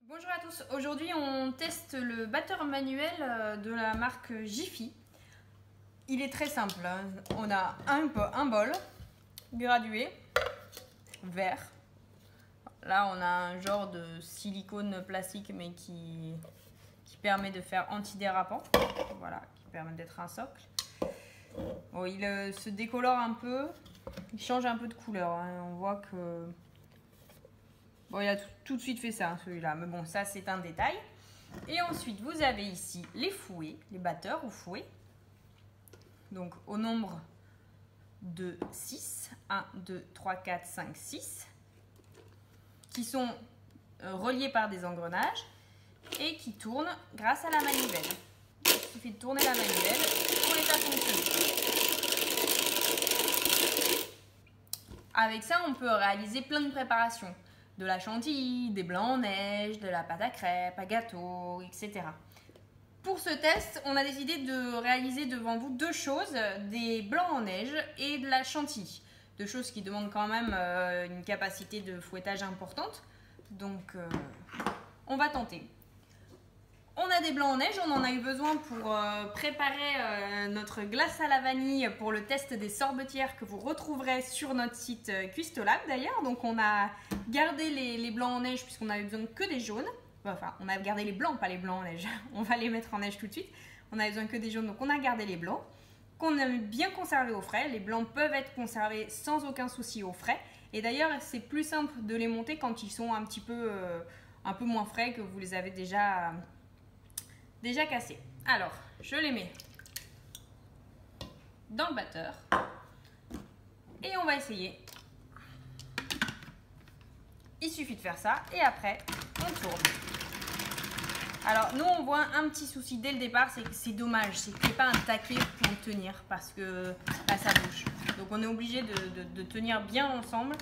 Bonjour à tous, aujourd'hui on teste le batteur manuel de la marque Jiffy. Il est très simple, hein. On a un bol gradué, vert. Là on a un genre de silicone plastique mais qui permet de faire antidérapant, voilà, qui permet d'être un socle. Bon, il se décolore un peu, il change un peu de couleur, hein. On voit que... Bon, il a tout de suite fait ça, celui-là, mais bon, ça c'est un détail. Et ensuite, vous avez ici les fouets, les batteurs ou fouets. Donc, au nombre de 6, 1, 2, 3, 4, 5, 6, qui sont reliés par des engrenages et qui tournent grâce à la manivelle. Il suffit de tourner la manivelle pour les faire fonctionner. Avec ça, on peut réaliser plein de préparations. De la chantilly, des blancs en neige, de la pâte à crêpes, à gâteau, etc. Pour ce test, on a décidé de réaliser devant vous deux choses, des blancs en neige et de la chantilly. Deux choses qui demandent quand même une capacité de fouettage importante. Donc, on va tenter. On a des blancs en neige, on en a eu besoin pour préparer notre glace à la vanille pour le test des sorbetières que vous retrouverez sur notre site Cuistolab d'ailleurs. Donc on a gardé les blancs en neige puisqu'on avait besoin que des jaunes. Enfin, on a gardé les blancs, pas les blancs en neige. On va les mettre en neige tout de suite. On avait besoin que des jaunes, donc on a gardé les blancs qu'on a bien conservés au frais. Les blancs peuvent être conservés sans aucun souci au frais. Et d'ailleurs, c'est plus simple de les monter quand ils sont un peu moins frais, que vous les avez déjà cassés. Alors, je les mets dans le batteur et on va essayer. Il suffit de faire ça et après, on tourne. Alors, nous, on voit un petit souci dès le départ, c'est que c'est dommage, c'est qu'il n'y ait pas un taquet pour le tenir parce que là, ça bouge. Donc, on est obligé de tenir bien ensemble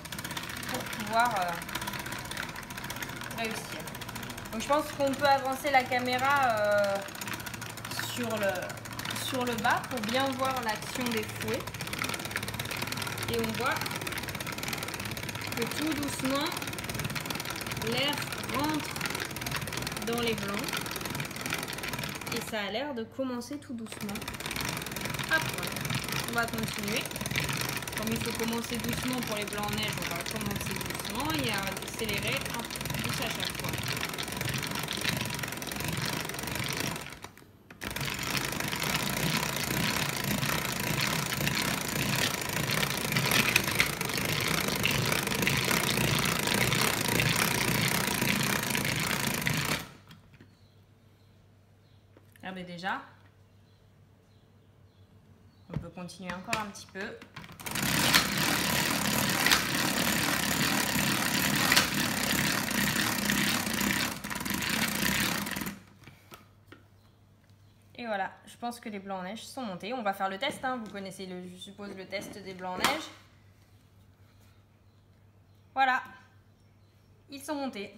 pour pouvoir réussir. Donc je pense qu'on peut avancer la caméra sur le bas pour bien voir l'action des fouets. Et on voit que tout doucement, l'air rentre dans les blancs. Et ça a l'air de commencer tout doucement à poindre. On va continuer. Comme il faut commencer doucement pour les blancs en neige, on va commencer doucement et accélérer un peu plus à chaque fois. Regardez déjà. On peut continuer encore un petit peu. Et voilà, je pense que les blancs en neige sont montés. On va faire le test, hein. Vous connaissez, je suppose, le test des blancs en neige. Voilà, ils sont montés.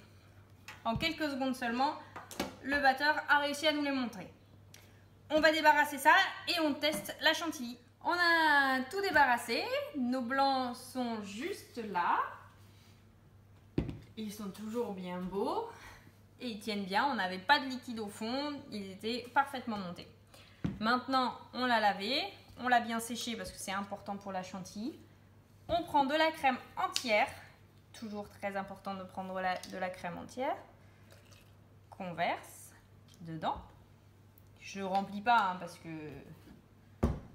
En quelques secondes seulement, le batteur a réussi à nous les montrer. On va débarrasser ça et on teste la chantilly. On a tout débarrassé. Nos blancs sont juste là. Ils sont toujours bien beaux. Et ils tiennent bien. On n'avait pas de liquide au fond. Ils étaient parfaitement montés. Maintenant, on l'a lavé. On l'a bien séché parce que c'est important pour la chantilly. On prend de la crème entière. Toujours très important de prendre de la crème entière. Qu'on verse dedans. Je remplis pas hein, parce que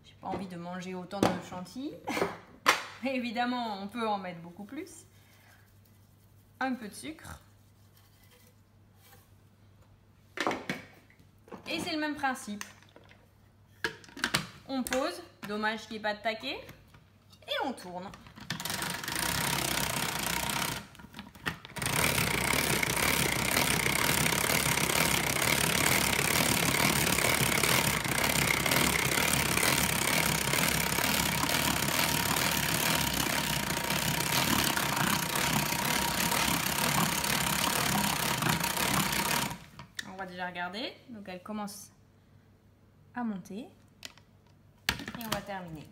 j'ai pas envie de manger autant de chantilly. Mais évidemment, on peut en mettre beaucoup plus. Un peu de sucre. Et c'est le même principe. On pose, dommage qu'il n'y ait pas de taquet, et on tourne. On va déjà regarder, donc elle commence à monter et on va terminer.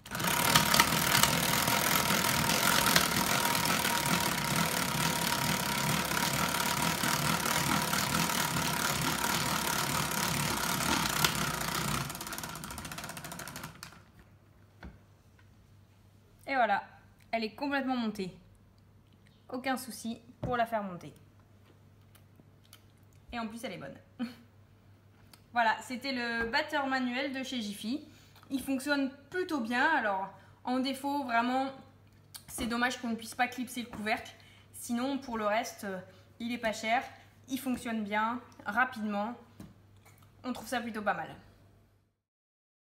Et voilà, elle est complètement montée. Aucun souci pour la faire monter. Et en plus, elle est bonne. Voilà, c'était le batteur manuel de chez Jiffy. Il fonctionne plutôt bien. Alors, en défaut, vraiment, c'est dommage qu'on ne puisse pas clipser le couvercle. Sinon, pour le reste, il est pas cher. Il fonctionne bien, rapidement. On trouve ça plutôt pas mal.